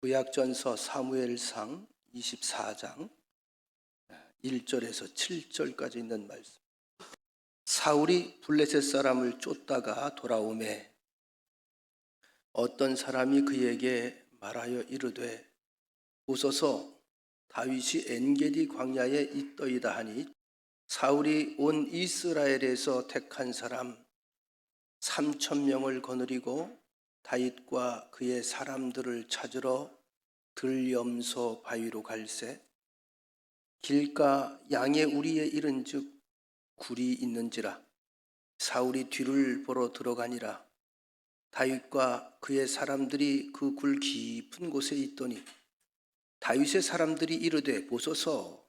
구약전서 사무엘상 24장 1절에서 7절까지 있는 말씀. 사울이 블레셋 사람을 쫓다가 돌아오매 어떤 사람이 그에게 말하여 이르되 보소서 다윗이 엔게디 광야에 있더이다 하니 사울이 온 이스라엘에서 택한 사람 3,000명을 거느리고 다윗과 그의 사람들을 찾으러 들염소 바위로 갈새 길가 양의 우리에 이른즉 굴이 있는지라 사울이 뒤를 보러 들어가니라 다윗과 그의 사람들이 그 굴 깊은 곳에 있더니 다윗의 사람들이 이르되 보소서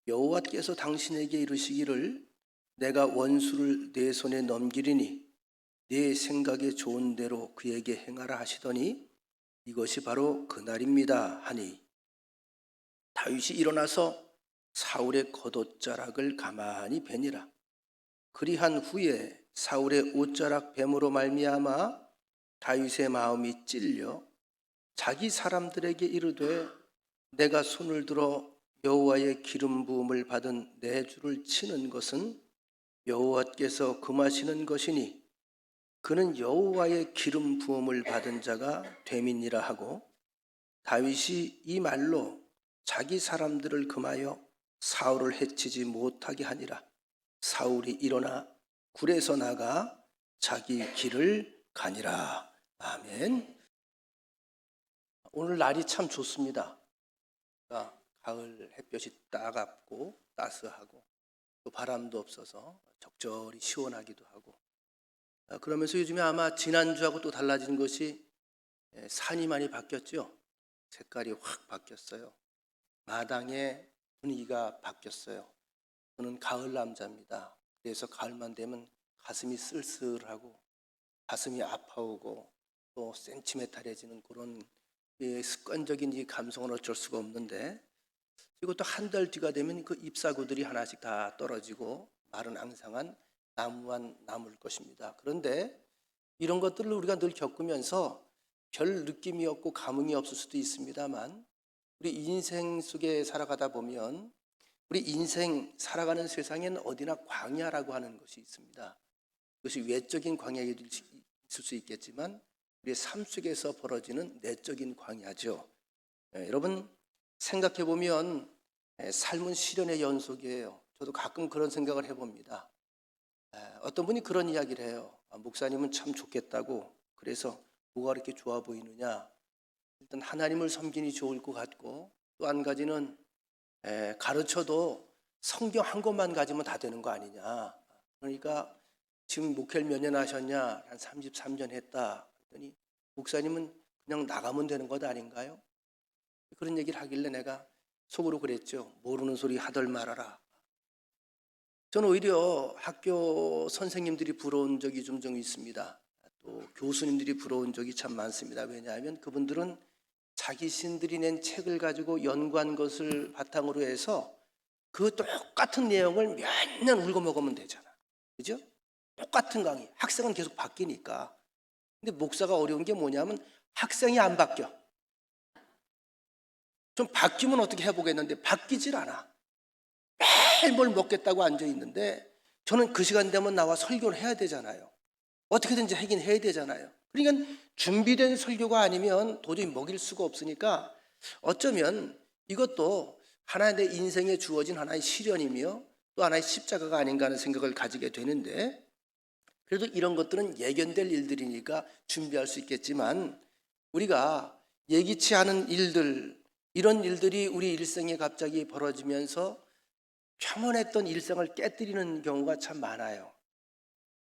여호와께서 당신에게 이르시기를 내가 원수를 내 손에 넘기리니 네 생각에 좋은 대로 그에게 행하라 하시더니 이것이 바로 그날입니다 하니 다윗이 일어나서 사울의 겉옷자락을 가만히 베니라. 그리한 후에 사울의 옷자락 뱀으로 말미암아 다윗의 마음이 찔려 자기 사람들에게 이르되 내가 손을 들어 여호와의 기름 부음을 받은 내 주를 치는 것은 여호와께서 금하시는 것이니 그는 여호와의 기름 부음을 받은 자가 됨이니라 하고 다윗이 이 말로 자기 사람들을 금하여 사울을 해치지 못하게 하니라. 사울이 일어나 굴에서 나가 자기 길을 가니라. 아멘. 오늘 날이 참 좋습니다. 가을 햇볕이 따갑고 따스하고 또 바람도 없어서 적절히 시원하기도 하고 그러면서 요즘에 아마 지난주하고 또 달라진 것이 산이 많이 바뀌었죠. 색깔이 확 바뀌었어요. 마당의 분위기가 바뀌었어요. 저는 가을 남자입니다. 그래서 가을만 되면 가슴이 쓸쓸하고 가슴이 아파오고 또 센티멘탈해지는 그런 습관적인 이 감성은 어쩔 수가 없는데 그리고 또 한 달 뒤가 되면 그 잎사구들이 하나씩 다 떨어지고 마른 앙상한 나무만 남을 것입니다. 그런데 이런 것들을 우리가 늘 겪으면서 별 느낌이 없고 감흥이 없을 수도 있습니다만 우리 인생 속에 살아가다 보면 우리 인생 살아가는 세상에는 어디나 광야라고 하는 것이 있습니다. 그것이 외적인 광야일 수 있겠지만 우리의 삶 속에서 벌어지는 내적인 광야죠. 여러분 생각해 보면 삶은 시련의 연속이에요. 저도 가끔 그런 생각을 해봅니다. 어떤 분이 그런 이야기를 해요. 목사님은 참 좋겠다고. 그래서 뭐가 그렇게 좋아 보이느냐. 일단 하나님을 섬기니 좋을 것 같고 또 한 가지는 가르쳐도 성경 한 권만 가지면 다 되는 거 아니냐. 그러니까 지금 목회를 몇 년 하셨냐. 한 33년 했다. 그랬더니 목사님은 그냥 나가면 되는 것 아닌가요? 그런 얘기를 하길래 내가 속으로 그랬죠. 모르는 소리 하덜 말아라. 저는 오히려 학교 선생님들이 부러운 적이 좀 있습니다. 또 교수님들이 부러운 적이 참 많습니다. 왜냐하면 그분들은 자기 신들이 낸 책을 가지고 연구한 것을 바탕으로 해서 그 똑같은 내용을 몇 년 울고 먹으면 되잖아. 그죠? 똑같은 강의. 학생은 계속 바뀌니까. 근데 목사가 어려운 게 뭐냐면 학생이 안 바뀌어. 좀 바뀌면 어떻게 해보겠는데 바뀌질 않아. 매일 뭘 먹겠다고 앉아있는데 저는 그 시간 되면 나와 설교를 해야 되잖아요. 어떻게든지 하긴 해야 되잖아요. 그러니까 준비된 설교가 아니면 도저히 먹일 수가 없으니까 어쩌면 이것도 하나의 내 인생에 주어진 하나의 시련이며 또 하나의 십자가가 아닌가 하는 생각을 가지게 되는데 그래도 이런 것들은 예견될 일들이니까 준비할 수 있겠지만 우리가 예기치 않은 일들 이런 일들이 우리 일생에 갑자기 벌어지면서 평온했던 일상을 깨뜨리는 경우가 참 많아요.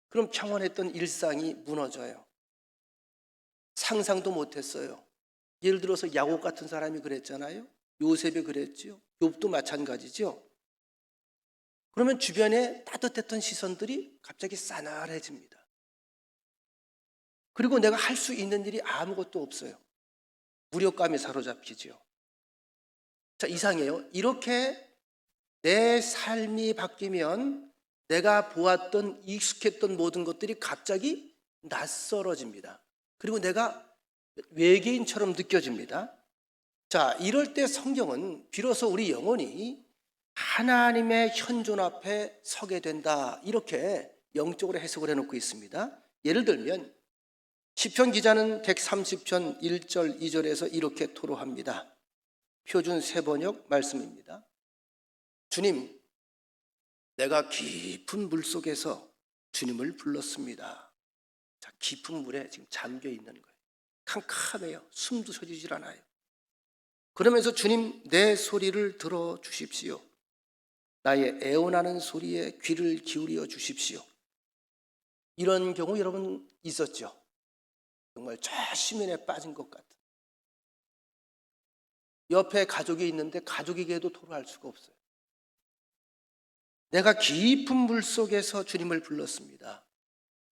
그럼 평온했던 일상이 무너져요. 상상도 못했어요. 예를 들어서 야곱 같은 사람이 그랬잖아요. 요셉이 그랬죠. 욥도 마찬가지죠. 그러면 주변에 따뜻했던 시선들이 갑자기 싸늘해집니다. 그리고 내가 할 수 있는 일이 아무것도 없어요. 무력감에 사로잡히죠. 자, 이상해요. 이렇게 내 삶이 바뀌면 내가 보았던 익숙했던 모든 것들이 갑자기 낯설어집니다. 그리고 내가 외계인처럼 느껴집니다. 자, 이럴 때 성경은 비로소 우리 영혼이 하나님의 현존 앞에 서게 된다, 이렇게 영적으로 해석을 해놓고 있습니다. 예를 들면 시편 기자는 130편 1절 2절에서 이렇게 토로합니다. 표준 세번역 말씀입니다. 주님, 내가 깊은 물 속에서 주님을 불렀습니다. 자, 깊은 물에 지금 잠겨 있는 거예요. 캄캄해요. 숨도 쉬질 않아요. 그러면서 주님, 내 소리를 들어주십시오. 나의 애원하는 소리에 귀를 기울여 주십시오. 이런 경우 여러분 있었죠? 정말 좌시면에 빠진 것 같은. 옆에 가족이 있는데 가족에게도 토로할 수가 없어요. 내가 깊은 물 속에서 주님을 불렀습니다.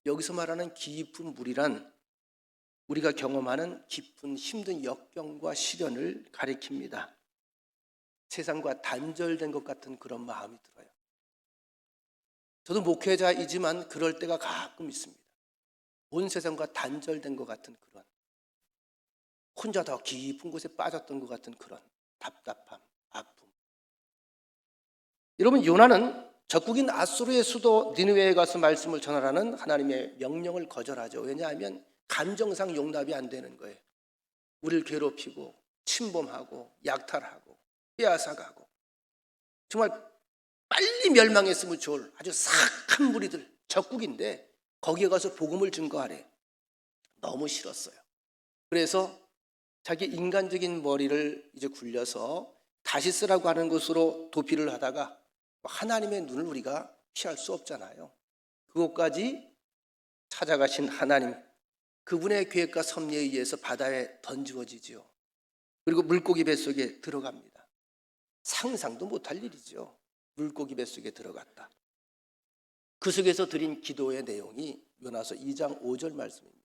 여기서 말하는 깊은 물이란 우리가 경험하는 깊은 힘든 역경과 시련을 가리킵니다. 세상과 단절된 것 같은 그런 마음이 들어요. 저도 목회자이지만 그럴 때가 가끔 있습니다. 온 세상과 단절된 것 같은 그런, 혼자 더 깊은 곳에 빠졌던 것 같은 그런 답답함, 아픔. 여러분, 요나는 적국인 아수르의 수도 니느웨에 가서 말씀을 전하라는 하나님의 명령을 거절하죠. 왜냐하면 감정상 용납이 안 되는 거예요. 우리를 괴롭히고 침범하고 약탈하고 빼앗아가고 정말 빨리 멸망했으면 좋을 아주 사악한 무리들, 적국인데 거기에 가서 복음을 증거하래. 너무 싫었어요. 그래서 자기 인간적인 머리를 이제 굴려서 다시스라고 하는 곳으로 도피를 하다가 하나님의 눈을 우리가 피할 수 없잖아요. 그곳까지 찾아가신 하나님, 그분의 계획과 섭리에 의해서 바다에 던지워지죠. 그리고 물고기 뱃속에 들어갑니다. 상상도 못할 일이죠. 물고기 뱃속에 들어갔다. 그 속에서 드린 기도의 내용이 요나서 2장 5절 말씀입니다.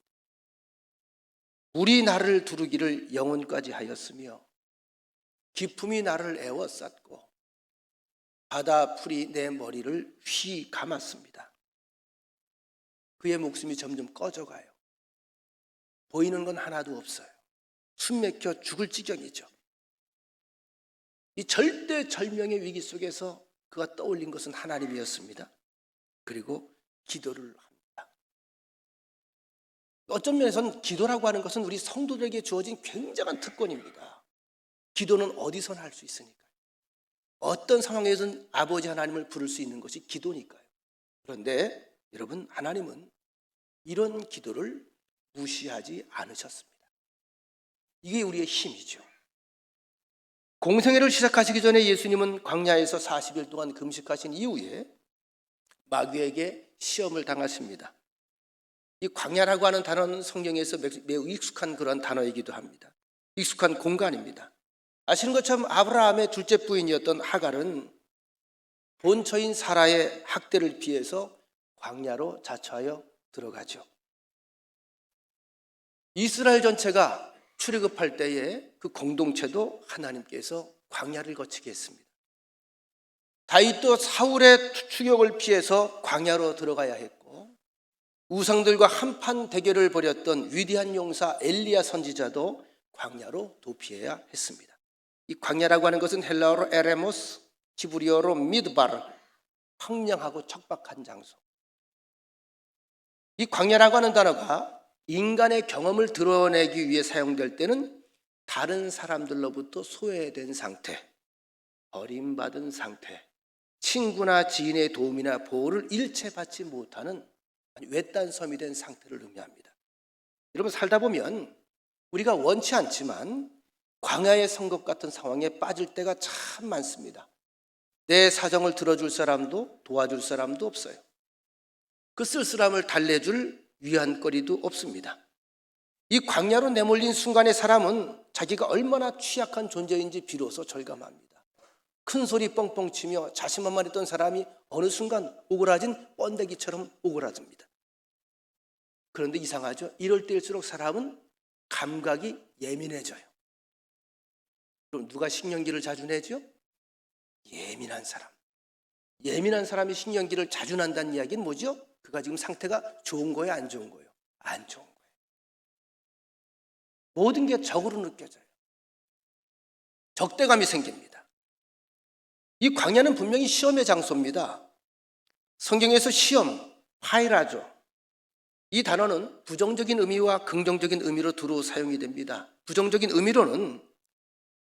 물이 나를 두르기를 영혼까지 하였으며 기품이 나를 에워쌌고 바다 풀이 내 머리를 휘 감았습니다. 그의 목숨이 점점 꺼져가요. 보이는 건 하나도 없어요. 숨 막혀 죽을 지경이죠. 이 절대절명의 위기 속에서 그가 떠올린 것은 하나님이었습니다. 그리고 기도를 합니다. 어떤 면에서는 기도라고 하는 것은 우리 성도들에게 주어진 굉장한 특권입니다. 기도는 어디서나 할 수 있으니까요. 어떤 상황에서는 아버지 하나님을 부를 수 있는 것이 기도니까요. 그런데 여러분, 하나님은 이런 기도를 무시하지 않으셨습니다. 이게 우리의 힘이죠. 공생애를 시작하시기 전에 예수님은 광야에서 40일 동안 금식하신 이후에 마귀에게 시험을 당하십니다. 이 광야라고 하는 단어는 성경에서 매우 익숙한 그런 단어이기도 합니다. 익숙한 공간입니다. 아시는 것처럼 아브라함의 둘째 부인이었던 하갈은 본처인 사라의 학대를 피해서 광야로 자처하여 들어가죠. 이스라엘 전체가 출애굽할 때에 그 공동체도 하나님께서 광야를 거치게 했습니다. 다윗도 사울의 추격을 피해서 광야로 들어가야 했고, 우상들과 한판 대결을 벌였던 위대한 용사 엘리야 선지자도 광야로 도피해야 했습니다. 이 광야라고 하는 것은 헬라어로 에레모스, 히브리어로 미드바르, 황량하고 척박한 장소. 이 광야라고 하는 단어가 인간의 경험을 드러내기 위해 사용될 때는 다른 사람들로부터 소외된 상태, 버림받은 상태, 친구나 지인의 도움이나 보호를 일체 받지 못하는 외딴 섬이 된 상태를 의미합니다. 여러분, 살다 보면 우리가 원치 않지만 광야의 선것 같은 상황에 빠질 때가 참 많습니다. 내 사정을 들어줄 사람도 도와줄 사람도 없어요. 그 쓸쓸함을 달래줄 위안거리도 없습니다. 이 광야로 내몰린 순간의 사람은 자기가 얼마나 취약한 존재인지 비로소 절감합니다. 큰 소리 뻥뻥 치며 자신만만했던 사람이 어느 순간 오그라진 번데기처럼 오그라집니다. 그런데 이상하죠? 이럴 때일수록 사람은 감각이 예민해져요. 그럼 누가 신경기를 자주 내죠? 예민한 사람. 예민한 사람이 신경기를 자주 난다는 이야기는 뭐죠? 그가 지금 상태가 좋은 거예요, 안 좋은 거예요? 안 좋은 거예요. 모든 게 적으로 느껴져요. 적대감이 생깁니다. 이 광야는 분명히 시험의 장소입니다. 성경에서 시험, 파이라죠. 이 단어는 부정적인 의미와 긍정적인 의미로 두루 사용이 됩니다. 부정적인 의미로는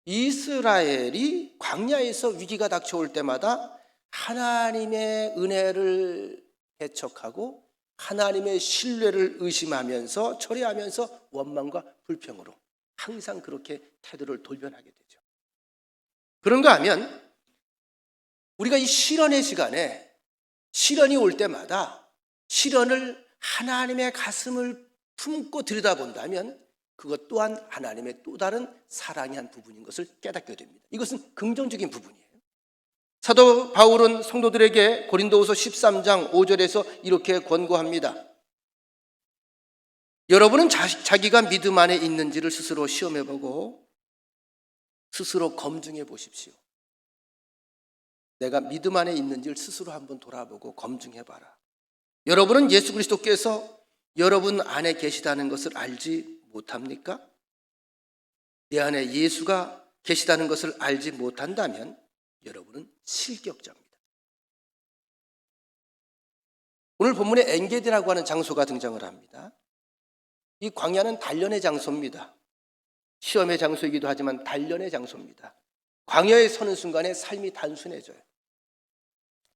이스라엘이 광야에서 위기가 닥쳐올 때마다 하나님의 은혜를 배척하고 하나님의 신뢰를 의심하면서 철회하면서 원망과 불평으로 항상 그렇게 태도를 돌변하게 되죠. 그런가 하면 우리가 이 시련의 시간에 시련이 올 때마다 시련을 하나님의 가슴을 품고 들여다본다면 그것 또한 하나님의 또 다른 사랑의 한 부분인 것을 깨닫게 됩니다. 이것은 긍정적인 부분이에요. 사도 바울은 성도들에게 고린도후서 13장 5절에서 이렇게 권고합니다. 여러분은 자기가 믿음 안에 있는지를 스스로 시험해보고 스스로 검증해 보십시오. 내가 믿음 안에 있는지를 스스로 한번 돌아보고 검증해봐라. 여러분은 예수 그리스도께서 여러분 안에 계시다는 것을 알지 못합니까? 내 안에 예수가 계시다는 것을 알지 못한다면 여러분은 실격자입니다. 오늘 본문에 엔게디라고 하는 장소가 등장을 합니다. 이 광야는 단련의 장소입니다. 시험의 장소이기도 하지만 단련의 장소입니다. 광야에 서는 순간에 삶이 단순해져요.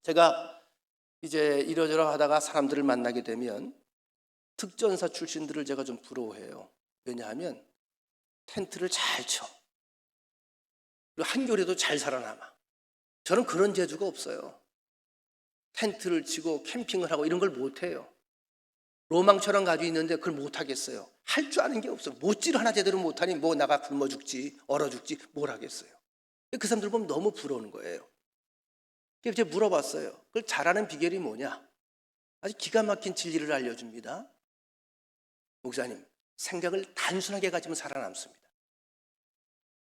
제가 이제 이러저러 하다가 사람들을 만나게 되면 특전사 출신들을 제가 좀 부러워해요. 왜냐하면 텐트를 잘 쳐. 그리고 한겨울에도 잘 살아남아. 저는 그런 재주가 없어요. 텐트를 치고 캠핑을 하고 이런 걸 못해요. 로망처럼 가지고 있는데 그걸 못하겠어요. 할 줄 아는 게 없어요. 못질 하나 제대로 못하니 뭐 나가 굶어 죽지 얼어 죽지 뭘 하겠어요. 그 사람들 보면 너무 부러운 거예요. 그래서 제가 물어봤어요. 그걸 잘하는 비결이 뭐냐? 아주 기가 막힌 진리를 알려줍니다. 목사님, 생각을 단순하게 가지면 살아남습니다.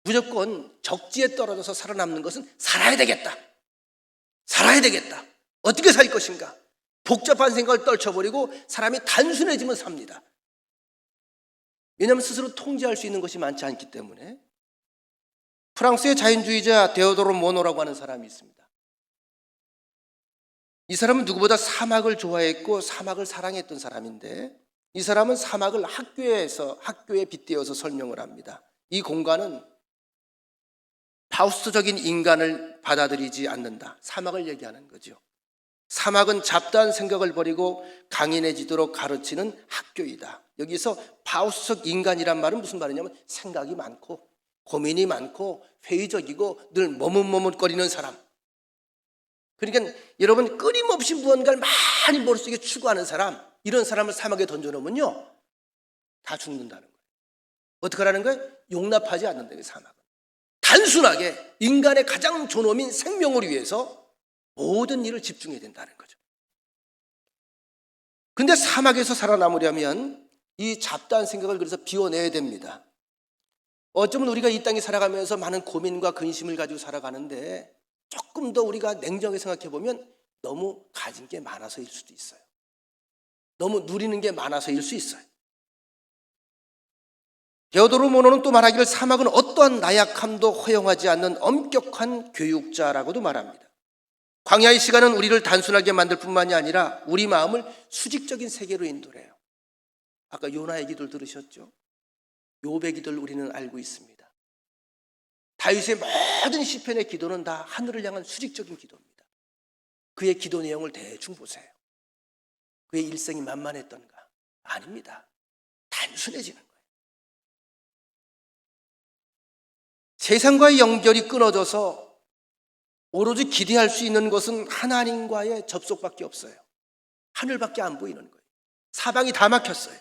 무조건 적지에 떨어져서 살아남는 것은 살아야 되겠다. 살아야 되겠다. 어떻게 살 것인가? 복잡한 생각을 떨쳐버리고 사람이 단순해지면 삽니다. 왜냐하면 스스로 통제할 수 있는 것이 많지 않기 때문에. 프랑스의 자연주의자 데오도르 모노라고 하는 사람이 있습니다. 이 사람은 누구보다 사막을 좋아했고 사막을 사랑했던 사람인데 이 사람은 사막을 학교에 빗대어서 설명을 합니다. 이 공간은 파우스트적인 인간을 받아들이지 않는다. 사막을 얘기하는 거죠. 사막은 잡다한 생각을 버리고 강인해지도록 가르치는 학교이다. 여기서 파우스트적 인간이란 말은 무슨 말이냐면 생각이 많고 고민이 많고 회의적이고 늘 머뭇머뭇거리는 사람. 그러니까 여러분 끊임없이 무언가를 많이 머릿속에 추구하는 사람, 이런 사람을 사막에 던져놓으면요 다 죽는다는 거예요. 어떻게 하라는 거예요? 용납하지 않는다는 거예요. 사막은 단순하게 인간의 가장 존엄인 생명을 위해서 모든 일을 집중해야 된다는 거죠. 그런데 사막에서 살아남으려면 이 잡다한 생각을 그래서 비워내야 됩니다. 어쩌면 우리가 이 땅에 살아가면서 많은 고민과 근심을 가지고 살아가는데 조금 더 우리가 냉정하게 생각해 보면 너무 가진 게 많아서일 수도 있어요. 너무 누리는 게 많아서일 수 있어요. 데오도르 모노는 또 말하기를 사막은 어떠한 나약함도 허용하지 않는 엄격한 교육자라고도 말합니다. 광야의 시간은 우리를 단순하게 만들 뿐만이 아니라 우리 마음을 수직적인 세계로 인도해요. 아까 요나의 기도를 들으셨죠? 욥의 기도를 우리는 알고 있습니다. 다윗의 모든 시편의 기도는 다 하늘을 향한 수직적인 기도입니다. 그의 기도 내용을 대충 보세요. 그의 일생이 만만했던가? 아닙니다. 단순해지는 거예요. 세상과의 연결이 끊어져서 오로지 기대할 수 있는 것은 하나님과의 접속밖에 없어요. 하늘밖에 안 보이는 거예요. 사방이 다 막혔어요.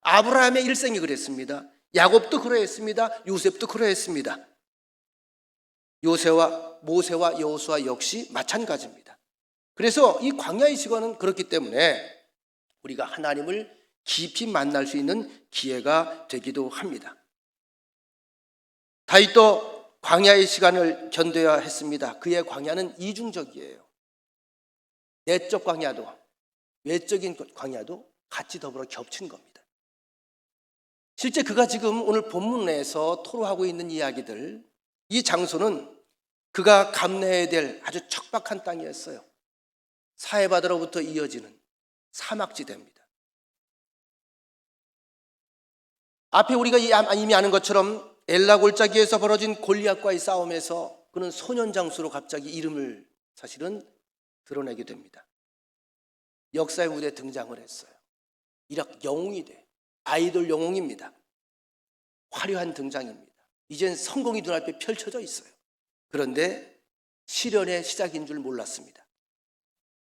아브라함의 일생이 그랬습니다. 야곱도 그러했습니다. 요셉도 그러했습니다. 모세와 여호수아 역시 마찬가지입니다. 그래서 이 광야의 시간은 그렇기 때문에 우리가 하나님을 깊이 만날 수 있는 기회가 되기도 합니다. 다윗도 광야의 시간을 견뎌야 했습니다. 그의 광야는 이중적이에요. 내적 광야도 외적인 광야도 같이 더불어 겹친 겁니다. 실제 그가 지금 오늘 본문에서 토로하고 있는 이야기들, 이 장소는 그가 감내해야 될 아주 척박한 땅이었어요. 사해바다로부터 이어지는 사막지대입니다. 앞에 우리가 이미 아는 것처럼 엘라 골짜기에서 벌어진 골리앗과의 싸움에서 그는 소년 장수로 갑자기 이름을 사실은 드러내게 됩니다. 역사의 무대에 등장을 했어요. 이rak 영웅이 돼. 아이돌 영웅입니다. 화려한 등장입니다. 이젠 성공이 눈앞에 펼쳐져 있어요. 그런데 시련의 시작인 줄 몰랐습니다.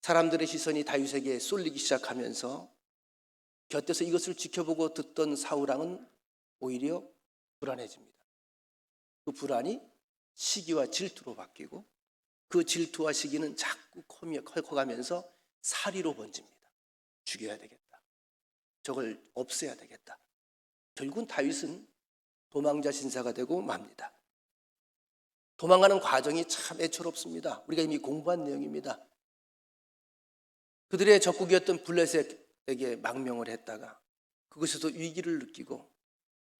사람들의 시선이 다윗에게 쏠리기 시작하면서 곁에서 이것을 지켜보고 듣던 사울왕은 오히려 불안해집니다. 그 불안이 시기와 질투로 바뀌고 그 질투와 시기는 자꾸 커가면서 살이로 번집니다. 죽여야 되겠다. 저걸 없애야 되겠다. 결국은 다윗은 도망자 신사가 되고 맙니다. 도망가는 과정이 참 애처롭습니다. 우리가 이미 공부한 내용입니다. 그들의 적국이었던 블레셋에게 망명을 했다가 그곳에서 위기를 느끼고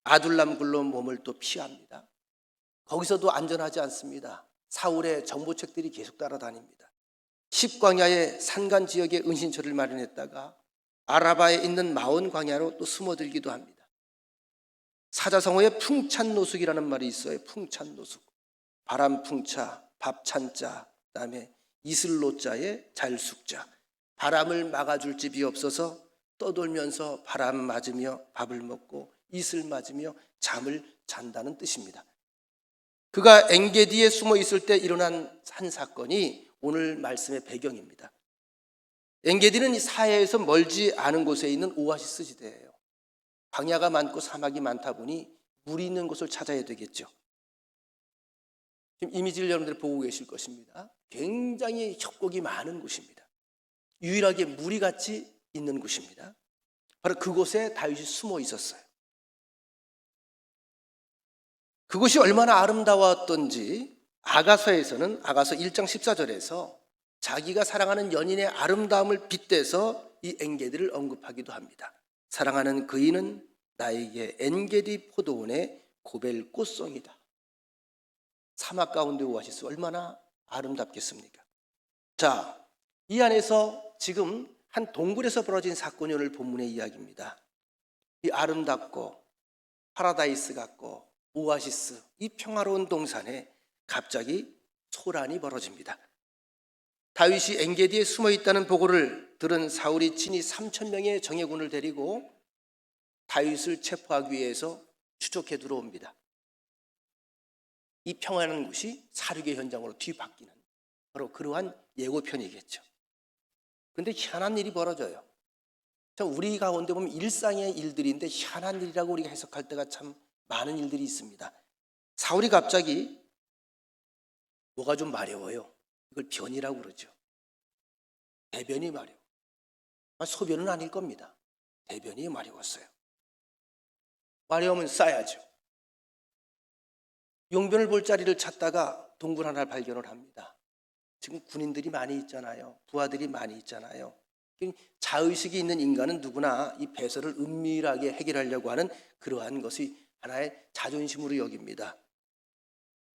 아둘람 굴로 몸을 또 피합니다. 거기서도 안전하지 않습니다. 사울의 정보책들이 계속 따라다닙니다. 십광야의 산간 지역에 은신처를 마련했다가 아라바에 있는 마온 광야로 또 숨어들기도 합니다. 사자성어에 풍찬노숙이라는 말이 있어요. 풍찬노숙. 바람 풍차, 밥 찬자, 그다음에 이슬로자에 잘숙자. 바람을 막아줄 집이 없어서 떠돌면서 바람 맞으며 밥을 먹고 이슬 맞으며 잠을 잔다는 뜻입니다. 그가 엔게디에 숨어 있을 때 일어난 한 사건이 오늘 말씀의 배경입니다. 엔게디는 이 사해에서 멀지 않은 곳에 있는 오아시스 지대예요. 광야가 많고 사막이 많다 보니 물이 있는 곳을 찾아야 되겠죠. 지금 이미지를 여러분들이 보고 계실 것입니다. 굉장히 협곡이 많은 곳입니다. 유일하게 물이 같이 있는 곳입니다. 바로 그곳에 다윗이 숨어 있었어요. 그곳이 얼마나 아름다웠던지 아가서에서는 아가서 1장 14절에서 자기가 사랑하는 연인의 아름다움을 빗대서 이 엔게디를 언급하기도 합니다. 사랑하는 그이는 나에게 엔게디 포도원의 고벨 꽃송이다. 사막 가운데 오아시스 얼마나 아름답겠습니까? 자, 이 안에서 지금 한 동굴에서 벌어진 사건이 오늘 본문의 이야기입니다. 이 아름답고 파라다이스 같고 오아시스, 이 평화로운 동산에 갑자기 소란이 벌어집니다. 다윗이 엔게디에 숨어 있다는 보고를 들은 사울이 친히 3,000명의 정예군을 데리고 다윗을 체포하기 위해서 추적해 들어옵니다. 이 평화라는 곳이 사륙의 현장으로 뒤바뀌는 바로 그러한 예고편이겠죠. 그런데 희한한 일이 벌어져요. 우리 가운데 보면 일상의 일들인데 희한한 일이라고 우리가 해석할 때가 참 많은 일들이 있습니다. 사울이 갑자기 뭐가 좀 마려워요. 이걸 변이라고 그러죠. 대변이 마려워. 소변은 아닐 겁니다. 대변이 마려웠어요. 마려우면 싸야죠. 용변을 볼 자리를 찾다가 동굴 하나를 발견을 합니다. 지금 군인들이 많이 있잖아요. 부하들이 많이 있잖아요. 자의식이 있는 인간은 누구나 이 배설을 은밀하게 해결하려고 하는 그러한 것이 하나의 자존심으로 여깁니다.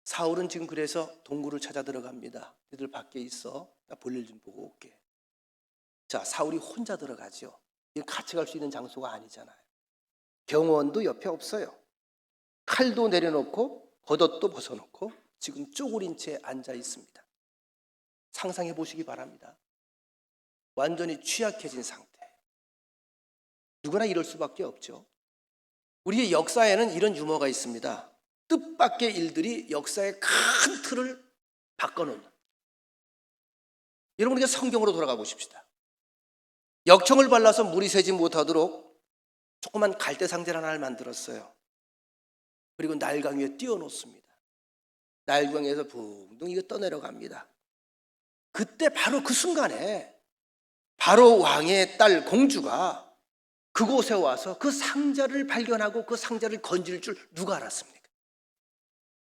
사울은 지금 그래서 동굴을 찾아 들어갑니다. 너희들 밖에 있어. 나 볼일 좀 보고 올게. 자, 사울이 혼자 들어가죠. 같이 갈 수 있는 장소가 아니잖아요. 경호원도 옆에 없어요. 칼도 내려놓고 겉옷도 벗어놓고 지금 쪼그린 채 앉아 있습니다. 상상해 보시기 바랍니다. 완전히 취약해진 상태. 누구나 이럴 수밖에 없죠. 우리의 역사에는 이런 유머가 있습니다. 뜻밖의 일들이 역사의 큰 틀을 바꿔놓는. 여러분, 우리가 성경으로 돌아가 보십시다. 역청을 발라서 물이 새지 못하도록 조그만 갈대 상자를 하나를 만들었어요. 그리고 날강 위에 띄워놓습니다. 날강에서 붕붕 이거 떠내려갑니다. 그때 바로 그 순간에 바로 왕의 딸 공주가 그곳에 와서 그 상자를 발견하고 그 상자를 건질 줄 누가 알았습니까?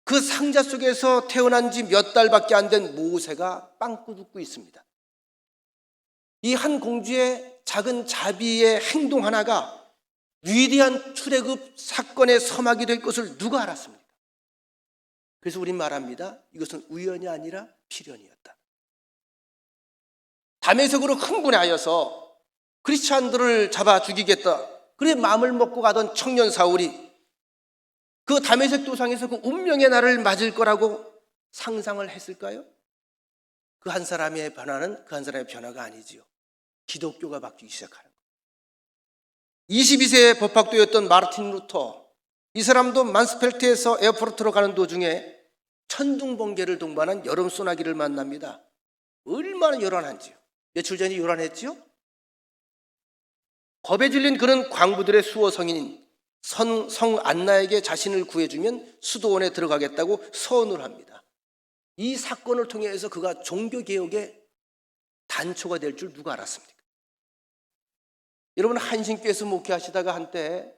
그 상자 속에서 태어난 지 몇 달밖에 안 된 모세가 빵꾸 굽고 있습니다. 이 한 공주의 작은 자비의 행동 하나가 위대한 출애굽 사건의 서막이 될 것을 누가 알았습니까? 그래서 우린 말합니다. 이것은 우연이 아니라 필연이었다. 다메섹으로 흥분하여서 크리스찬들을 잡아 죽이겠다. 그래 마음을 먹고 가던 청년 사울이 그 다메섹 도상에서 그 운명의 날을 맞을 거라고 상상을 했을까요? 그 한 사람의 변화는 그 한 사람의 변화가 아니지요. 기독교가 바뀌기 시작하는 거예요. 22세의 법학도였던 마르틴 루터, 이 사람도 만스펠트에서 에어포르트로 가는 도중에 천둥번개를 동반한 여름 소나기를 만납니다. 얼마나 요란한지요. 며칠 전에 요란했지요. 겁에 질린 그는 광부들의 수호 성인인 성 안나에게 자신을 구해주면 수도원에 들어가겠다고 서원을 합니다. 이 사건을 통해서 그가 종교개혁의 단초가 될 줄 누가 알았습니까? 여러분, 한신교에서 목회하시다가 한때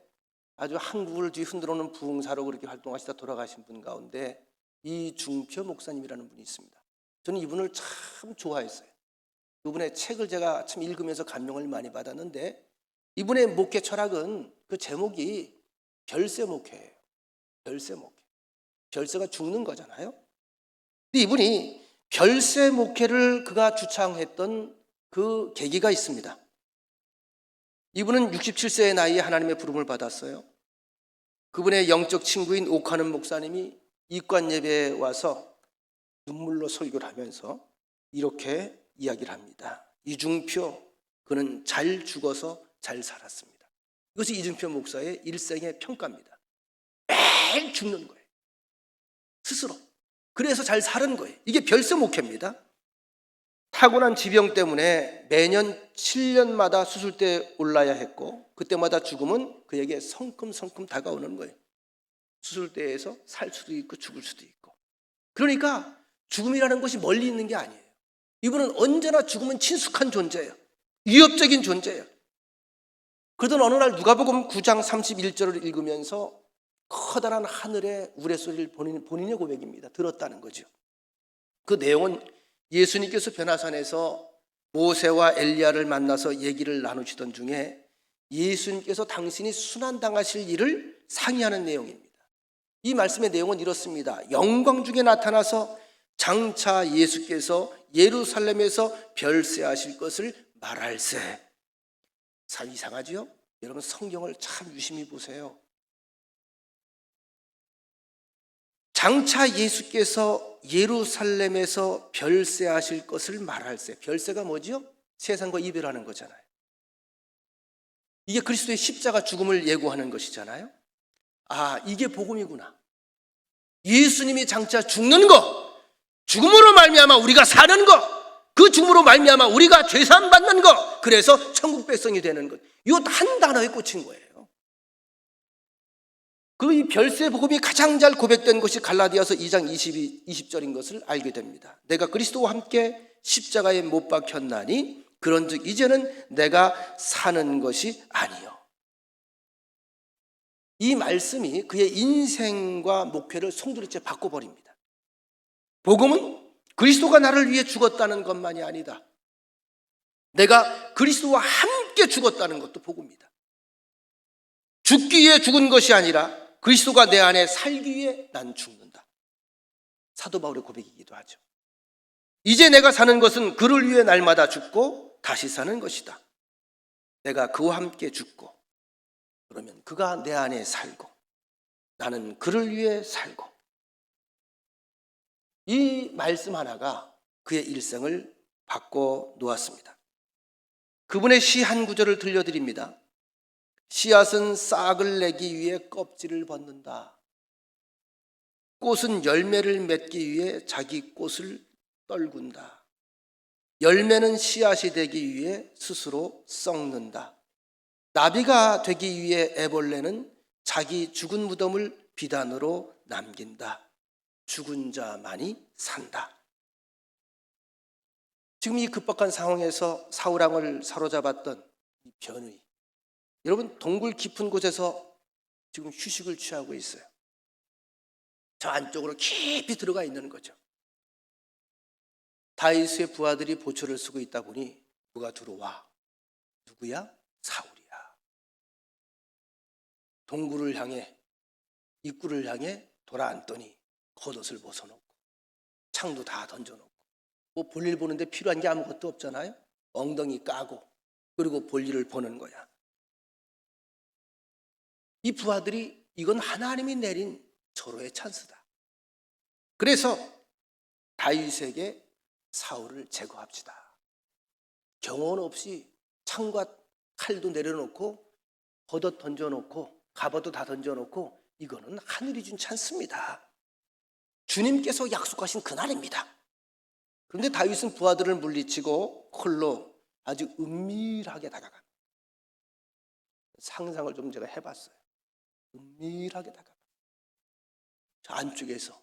아주 한국을 뒤흔들어오는 부흥사로 그렇게 활동하시다 돌아가신 분 가운데 이중표 목사님이라는 분이 있습니다. 저는 이분을 참 좋아했어요. 이분의 책을 제가 참 읽으면서 감명을 많이 받았는데, 이분의 목회 철학은 그 제목이 별세 목회예요. 별세 목회. 별세가 죽는 거잖아요. 근데 이분이 별세 목회를 그가 주창했던 그 계기가 있습니다. 이분은 67세의 나이에 하나님의 부름을 받았어요. 그분의 영적 친구인 오카는 목사님이 이관 예배에 와서 눈물로 설교를 하면서 이렇게 이야기를 합니다. 이중표, 그는 잘 죽어서 잘 살았습니다. 이것이 이중표 목사의 일생의 평가입니다. 매일 죽는 거예요. 스스로. 그래서 잘 사는 거예요. 이게 별세 목회입니다. 타고난 지병 때문에 매년 7년마다 수술대에 올라야 했고, 그때마다 죽음은 그에게 성큼성큼 다가오는 거예요. 수술대에서 살 수도 있고 죽을 수도 있고. 그러니까 죽음이라는 것이 멀리 있는 게 아니에요. 이분은 언제나 죽음은 친숙한 존재예요. 위협적인 존재예요. 그러던 어느 날 누가복음 9장 31절을 읽으면서 커다란 하늘의 우레소리를 본인의 고백입니다. 들었다는 거죠. 그 내용은 예수님께서 변화산에서 모세와 엘리야를 만나서 얘기를 나누시던 중에 예수님께서 당신이 순환당하실 일을 상의하는 내용입니다. 이 말씀의 내용은 이렇습니다. 영광 중에 나타나서 장차 예수께서 예루살렘에서 별세하실 것을 말할세. 참 이상하지요? 여러분, 성경을 참 유심히 보세요. 장차 예수께서 예루살렘에서 별세하실 것을 말할세. 별세가 뭐지요? 세상과 이별하는 거잖아요. 이게 그리스도의 십자가 죽음을 예고하는 것이잖아요. 아, 이게 복음이구나. 예수님이 장차 죽는 거, 죽음으로 말미암아 우리가 사는 거, 그 죽음으로 말미암아 우리가 죄사함 받는 거, 그래서 천국 백성이 되는 것. 이 한 단어에 꽂힌 거예요. 그 이 별세 복음이 가장 잘 고백된 것이 갈라디아서 2장 20절인 것을 알게 됩니다. 내가 그리스도와 함께 십자가에 못 박혔나니 그런즉 이제는 내가 사는 것이 아니요. 이 말씀이 그의 인생과 목회를 송두리째 바꿔버립니다. 복음은 그리스도가 나를 위해 죽었다는 것만이 아니다. 내가 그리스도와 함께 죽었다는 것도 복음입니다. 죽기 위해 죽은 것이 아니라 그리스도가 내 안에 살기 위해 난 죽는다. 사도 바울의 고백이기도 하죠. 이제 내가 사는 것은 그를 위해 날마다 죽고 다시 사는 것이다. 내가 그와 함께 죽고 그러면 그가 내 안에 살고 나는 그를 위해 살고. 이 말씀 하나가 그의 일생을 바꿔 놓았습니다. 그분의 시 한 구절을 들려드립니다. 씨앗은 싹을 내기 위해 껍질을 벗는다. 꽃은 열매를 맺기 위해 자기 꽃을 떨군다. 열매는 씨앗이 되기 위해 스스로 썩는다. 나비가 되기 위해 애벌레는 자기 죽은 무덤을 비단으로 남긴다. 죽은 자만이 산다. 지금 이 급박한 상황에서 사울왕을 사로잡았던 이 변의, 여러분, 동굴 깊은 곳에서 지금 휴식을 취하고 있어요. 저 안쪽으로 깊이 들어가 있는 거죠. 다윗의 부하들이 보초를 쓰고 있다 보니 누가 들어와. 누구야? 사울이야. 동굴을 향해, 입구를 향해 돌아앉더니 겉옷을 벗어놓고 창도 다 던져놓고 뭐 볼일 보는데 필요한 게 아무것도 없잖아요. 엉덩이 까고 그리고 볼일을 보는 거야. 이 부하들이 이건 하나님이 내린 절호의 찬스다. 그래서 다윗에게 사울을 제거합시다. 경호원 없이 창과 칼도 내려놓고 겉옷 던져놓고 갑옷도 다 던져놓고 이거는 하늘이 준 찬스입니다. 주님께서 약속하신 그날입니다. 그런데 다윗은 부하들을 물리치고 홀로 아주 은밀하게 다가갑니다. 상상을 좀 제가 해봤어요. 은밀하게 다가갑니다. 저 안쪽에서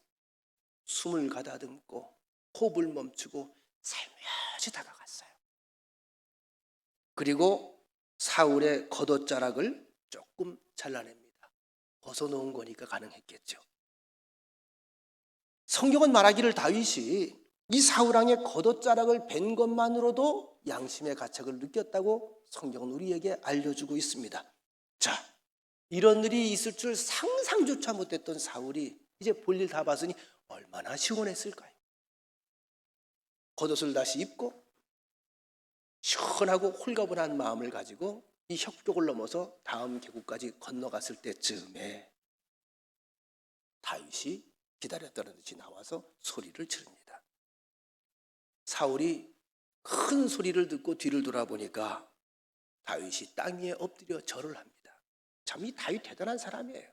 숨을 가다듬고 호흡을 멈추고 살며시 다가갔어요. 그리고 사울의 겉옷자락을 조금 잘라냅니다. 벗어놓은 거니까 가능했겠죠. 성경은 말하기를 다윗이 이 사울왕의 겉옷자락을 벤 것만으로도 양심의 가책을 느꼈다고 성경은 우리에게 알려주고 있습니다. 자, 이런 일이 있을 줄 상상조차 못했던 사울이 이제 볼일 다 봤으니 얼마나 시원했을까요? 겉옷을 다시 입고 시원하고 홀가분한 마음을 가지고 이 혁벽을 넘어서 다음 계곡까지 건너갔을 때쯤에 다윗이 기다렸다는 듯이 나와서 소리를 지릅니다. 사울이 큰 소리를 듣고 뒤를 돌아보니까 다윗이 땅 위에 엎드려 절을 합니다. 참 이 다윗 대단한 사람이에요.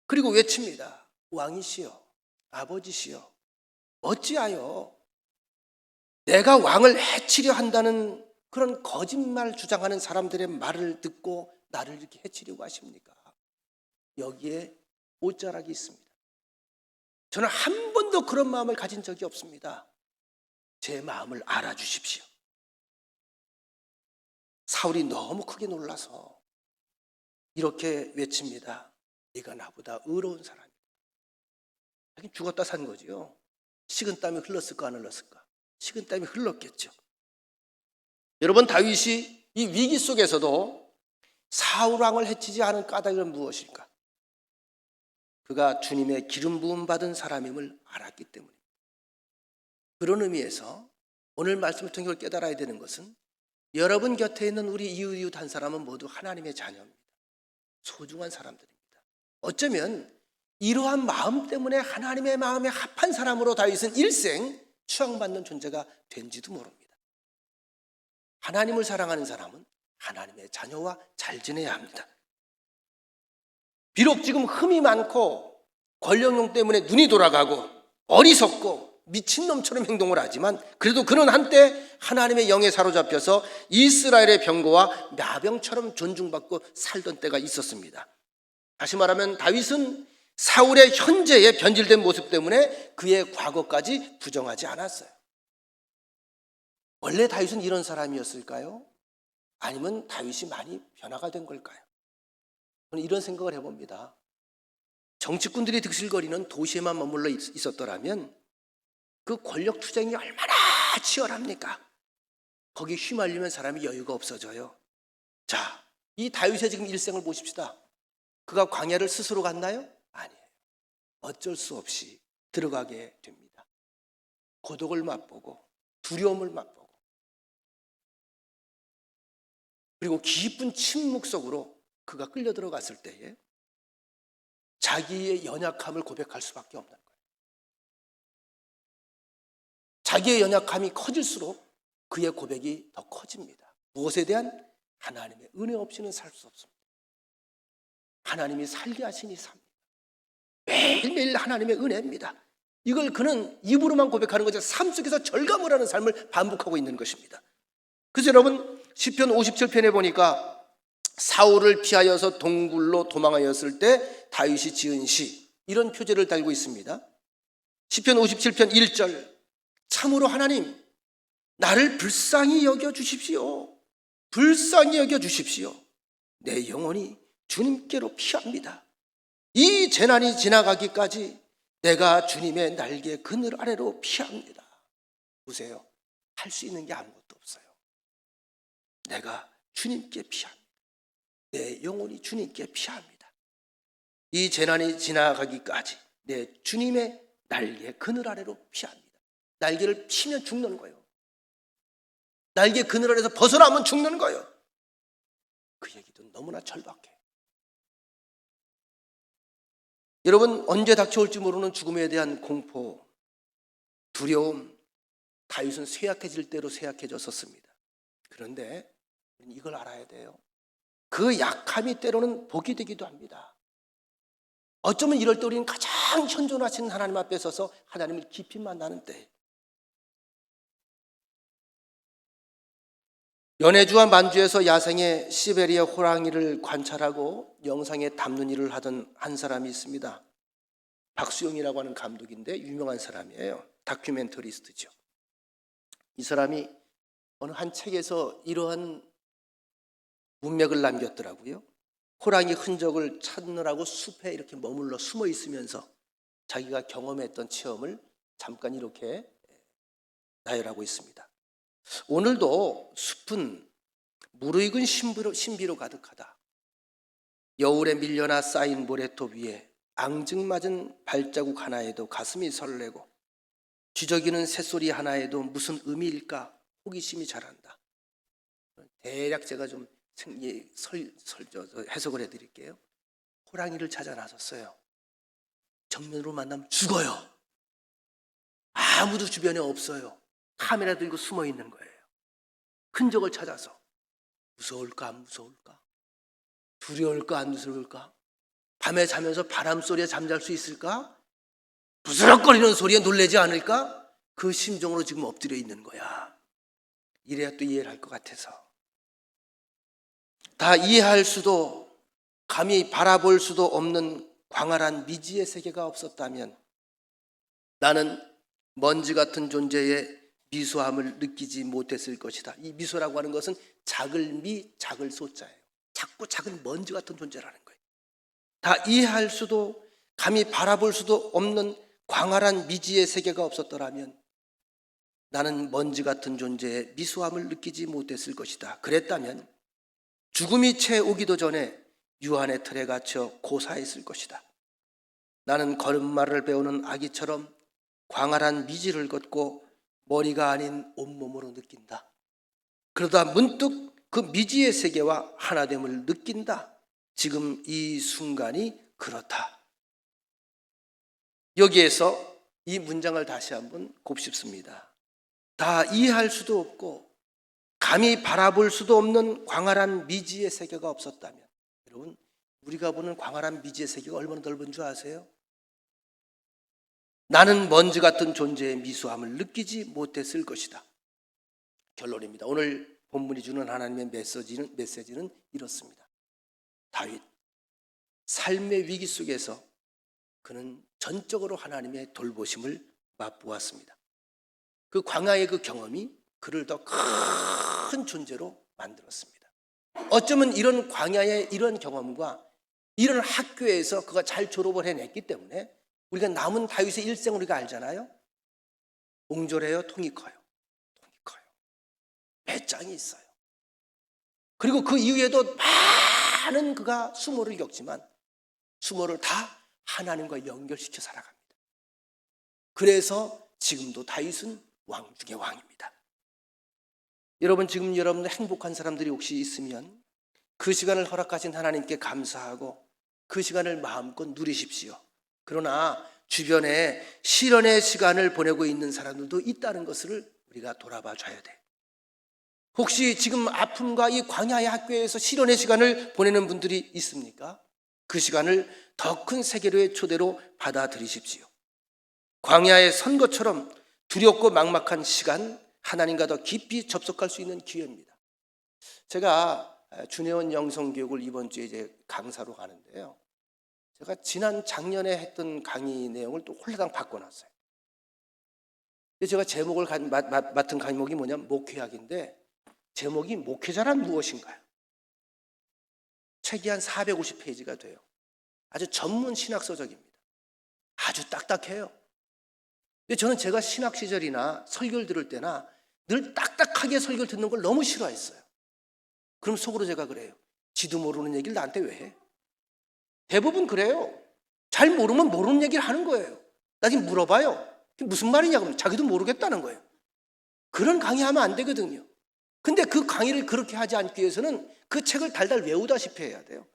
그리고 외칩니다. 왕이시여, 아버지시여, 어찌하여 내가 왕을 해치려 한다는 그런 거짓말 주장하는 사람들의 말을 듣고 나를 이렇게 해치려고 하십니까? 여기에 옷자락이 있습니다. 저는 한 번도 그런 마음을 가진 적이 없습니다. 제 마음을 알아주십시오. 사울이 너무 크게 놀라서 이렇게 외칩니다. 네가 나보다 의로운 사람이다. 하긴 죽었다 산 거지요. 식은땀이 흘렀을까 안 흘렀을까? 식은땀이 흘렀겠죠. 여러분, 다윗이 이 위기 속에서도 사울왕을 해치지 않은 까닭은 무엇일까? 그가 주님의 기름 부음 받은 사람임을 알았기 때문입니다. 그런 의미에서 오늘 말씀을 통해 이걸 깨달아야 되는 것은 여러분 곁에 있는 우리 이웃 한 사람은 모두 하나님의 자녀입니다. 소중한 사람들입니다. 어쩌면 이러한 마음 때문에 하나님의 마음에 합한 사람으로 다윗은 일생 추앙받는 존재가 된지도 모릅니다. 하나님을 사랑하는 사람은 하나님의 자녀와 잘 지내야 합니다. 비록 지금 흠이 많고 권력용 때문에 눈이 돌아가고 어리석고 미친놈처럼 행동을 하지만 그래도 그는 한때 하나님의 영에 사로잡혀서 이스라엘의 병거와 나병처럼 존중받고 살던 때가 있었습니다. 다시 말하면 다윗은 사울의 현재의 변질된 모습 때문에 그의 과거까지 부정하지 않았어요. 원래 다윗은 이런 사람이었을까요? 아니면 다윗이 많이 변화가 된 걸까요? 저는 이런 생각을 해봅니다. 정치꾼들이 득실거리는 도시에만 머물러 있었더라면 그 권력 투쟁이 얼마나 치열합니까? 거기 휘말리면 사람이 여유가 없어져요. 자, 이 다윗의 지금 일생을 보십시다. 그가 광야를 스스로 갔나요? 아니에요. 어쩔 수 없이 들어가게 됩니다. 고독을 맛보고 두려움을 맛보고 그리고 깊은 침묵 속으로 그가 끌려 들어갔을 때에 자기의 연약함을 고백할 수밖에 없는 거예요. 자기의 연약함이 커질수록 그의 고백이 더 커집니다. 무엇에 대한? 하나님의 은혜 없이는 살 수 없습니다. 하나님이 살게 하시니 삽니다. 매일매일 하나님의 은혜입니다. 이걸 그는 입으로만 고백하는 거죠. 삶 속에서 절감을 하는 삶을 반복하고 있는 것입니다. 그래서 여러분 시편 57편에 보니까 사울을 피하여서 동굴로 도망하였을 때 다윗이 지은 시, 이런 표제를 달고 있습니다. 시편 57편 1절, 참으로 하나님 나를 불쌍히 여겨주십시오. 불쌍히 여겨주십시오. 내 영혼이 주님께로 피합니다. 이 재난이 지나가기까지 내가 주님의 날개 그늘 아래로 피합니다. 보세요. 할 수 있는 게 아무것도 없어요. 내가 주님께 피합니다. 내 영혼이 주님께 피합니다. 이 재난이 지나가기까지 내 주님의 날개 그늘 아래로 피합니다. 날개를 피면 죽는 거예요. 날개 그늘 아래에서 벗어나면 죽는 거예요. 그 얘기도 너무나 절박해. 여러분, 언제 닥쳐올지 모르는 죽음에 대한 공포, 두려움, 다윗은 쇠약해질 대로 쇠약해졌었습니다. 그런데 이걸 알아야 돼요. 그 약함이 때로는 복이 되기도 합니다. 어쩌면 이럴 때 우리는 가장 현존하신 하나님 앞에 서서 하나님을 깊이 만나는 때, 연해주와 만주에서 야생의 시베리아 호랑이를 관찰하고 영상에 담는 일을 하던 한 사람이 있습니다. 박수영이라고 하는 감독인데 유명한 사람이에요. 다큐멘터리스트죠. 이 사람이 어느 한 책에서 이러한 문맥을 남겼더라고요. 호랑이 흔적을 찾느라고 숲에 이렇게 머물러 숨어 있으면서 자기가 경험했던 체험을 잠깐 이렇게 나열하고 있습니다. 오늘도 숲은 무르익은 신비로 가득하다. 여울에 밀려나 쌓인 모래톱 위에 앙증맞은 발자국 하나에도 가슴이 설레고 쥐저기는 새소리 하나에도 무슨 의미일까 호기심이 자란다. 대략 제가 좀 해석을 해드릴게요. 호랑이를 찾아 나섰어요. 정면으로 만나면 죽어요. 아무도 주변에 없어요. 카메라 들고 숨어 있는 거예요. 흔적을 찾아서 무서울까 안 무서울까? 두려울까 안 두려울까? 밤에 자면서 바람 소리에 잠잘 수 있을까? 부스럭거리는 소리에 놀라지 않을까? 그 심정으로 지금 엎드려 있는 거야. 이래야 또 이해를 할 것 같아서. 다 이해할 수도 감히 바라볼 수도 없는 광활한 미지의 세계가 없었다면 나는 먼지 같은 존재의 미소함을 느끼지 못했을 것이다. 이 미소라고 하는 것은 작을 미, 작을 소자예요. 작고 작은 먼지 같은 존재라는 거예요. 다 이해할 수도 감히 바라볼 수도 없는 광활한 미지의 세계가 없었더라면 나는 먼지 같은 존재의 미소함을 느끼지 못했을 것이다. 그랬다면 죽음이 채 오기도 전에 유한의 틀에 갇혀 고사했을 것이다. 나는 걸음마를 배우는 아기처럼 광활한 미지를 걷고 머리가 아닌 온몸으로 느낀다. 그러다 문득 그 미지의 세계와 하나됨을 느낀다. 지금 이 순간이 그렇다. 여기에서 이 문장을 다시 한번 곱씹습니다. 다 이해할 수도 없고 감히 바라볼 수도 없는 광활한 미지의 세계가 없었다면, 여러분, 우리가 보는 광활한 미지의 세계가 얼마나 넓은 줄 아세요? 나는 먼지 같은 존재의 미소함을 느끼지 못했을 것이다. 결론입니다. 오늘 본문이 주는 하나님의 메시지는 이렇습니다. 다윗, 삶의 위기 속에서 그는 전적으로 하나님의 돌보심을 맛보았습니다. 그 광야의 그 경험이 그를 더 큰 존재로 만들었습니다. 어쩌면 이런 광야의 이런 경험과 이런 학교에서 그가 잘 졸업을 해냈기 때문에 우리가 남은 다윗의 일생을 우리가 알잖아요. 옹졸해요, 통이 커요. 통이 커요. 배짱이 있어요. 그리고 그 이후에도 많은 그가 수모를 겪지만 수모를 다 하나님과 연결시켜 살아갑니다. 그래서 지금도 다윗은 왕 중의 왕입니다. 여러분, 지금 여러분들 행복한 사람들이 혹시 있으면 그 시간을 허락하신 하나님께 감사하고 그 시간을 마음껏 누리십시오. 그러나 주변에 시련의 시간을 보내고 있는 사람들도 있다는 것을 우리가 돌아봐 줘야 돼. 혹시 지금 아픔과 이 광야의 학교에서 시련의 시간을 보내는 분들이 있습니까? 그 시간을 더 큰 세계로의 초대로 받아들이십시오. 광야의 선거처럼 두렵고 막막한 시간, 하나님과 더 깊이 접속할 수 있는 기회입니다. 제가 준혜원 영성교육을 이번 주에 이제 강사로 가는데요. 제가 지난 작년에 했던 강의 내용을 또 홀라당 바꿔놨어요. 제가 제목을 맡은 강의목이 뭐냐면 목회학인데, 제목이 목회자란 무엇인가요? 책이 한 450페이지가 돼요. 아주 전문 신학서적입니다. 아주 딱딱해요. 근데 저는 제가 신학 시절이나 설교를 들을 때나 늘 딱딱하게 설교를 듣는 걸 너무 싫어했어요. 그럼 속으로 제가 그래요. 지도 모르는 얘기를 나한테 왜 해? 대부분 그래요. 잘 모르면 모르는 얘기를 하는 거예요. 나중에 물어봐요. 그게 무슨 말이냐고 하면 자기도 모르겠다는 거예요. 그런 강의하면 안 되거든요. 근데 그 강의를 그렇게 하지 않기 위해서는 그 책을 달달 외우다시피 해야 돼요.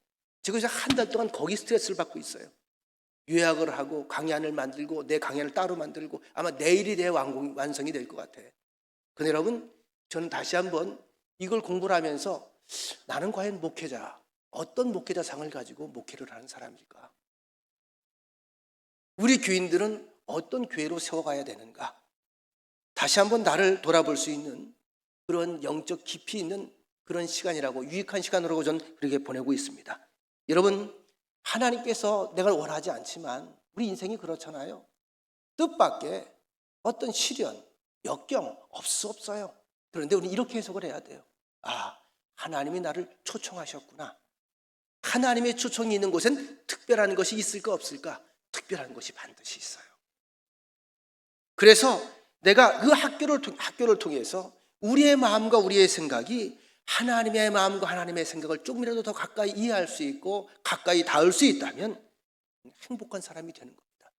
지금 한 달 동안 거기 스트레스를 받고 있어요. 요약을 하고 강의안을 만들고 내 강의안을 따로 만들고 아마 내일이 내 완성이 될 것 같아요. 근데 여러분, 저는 다시 한번 이걸 공부를 하면서 나는 과연 목회자, 어떤 목회자상을 가지고 목회를 하는 사람일까? 우리 교인들은 어떤 교회로 세워가야 되는가? 다시 한번 나를 돌아볼 수 있는 그런 영적 깊이 있는 그런 시간이라고, 유익한 시간으로 저는 그렇게 보내고 있습니다. 여러분, 하나님께서 내가 원하지 않지만 우리 인생이 그렇잖아요. 뜻밖의 어떤 시련, 역경 없어요. 그런데 우리 이렇게 해석을 해야 돼요. 아, 하나님이 나를 초청하셨구나. 하나님의 초청이 있는 곳엔 특별한 것이 있을까 없을까? 특별한 것이 반드시 있어요. 그래서 내가 그 학교를 통해서 우리의 마음과 우리의 생각이 하나님의 마음과 하나님의 생각을 조금이라도 더 가까이 이해할 수 있고 가까이 닿을 수 있다면 행복한 사람이 되는 겁니다.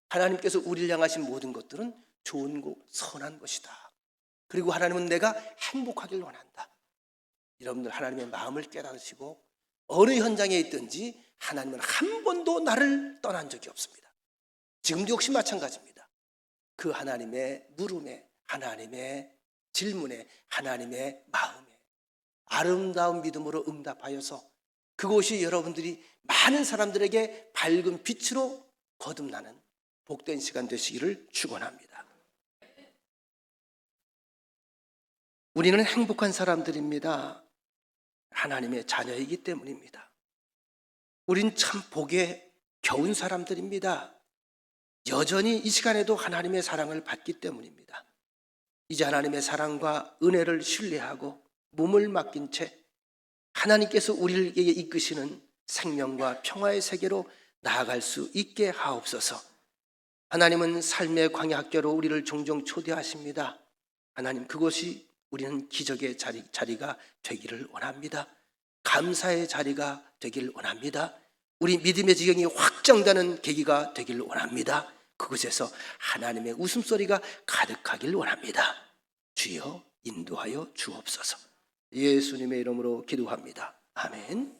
하나님께서 우리를 향하신 모든 것들은 좋은 것, 선한 것이다. 그리고 하나님은 내가 행복하길 원한다. 여러분들, 하나님의 마음을 깨달으시고 어느 현장에 있든지 하나님은 한 번도 나를 떠난 적이 없습니다. 지금도 역시 마찬가지입니다. 그 하나님의 물음에, 하나님의 질문에, 하나님의 마음에 아름다운 믿음으로 응답하여서 그곳이 여러분들이 많은 사람들에게 밝은 빛으로 거듭나는 복된 시간 되시기를 축원합니다. 우리는 행복한 사람들입니다. 하나님의 자녀이기 때문입니다. 우린 참 복에 겨운 사람들입니다. 여전히 이 시간에도 하나님의 사랑을 받기 때문입니다. 이제 하나님의 사랑과 은혜를 신뢰하고 몸을 맡긴 채 하나님께서 우리에게 이끄시는 생명과 평화의 세계로 나아갈 수 있게 하옵소서. 하나님은 삶의 광야 학교로 우리를 종종 초대하십니다. 하나님, 그곳이 우리는 기적의 자리가 되기를 원합니다. 감사의 자리가 되기를 원합니다. 우리 믿음의 지경이 확장되는 계기가 되기를 원합니다. 그곳에서 하나님의 웃음소리가 가득하길 원합니다. 주여 인도하여 주옵소서. 예수님의 이름으로 기도합니다. 아멘.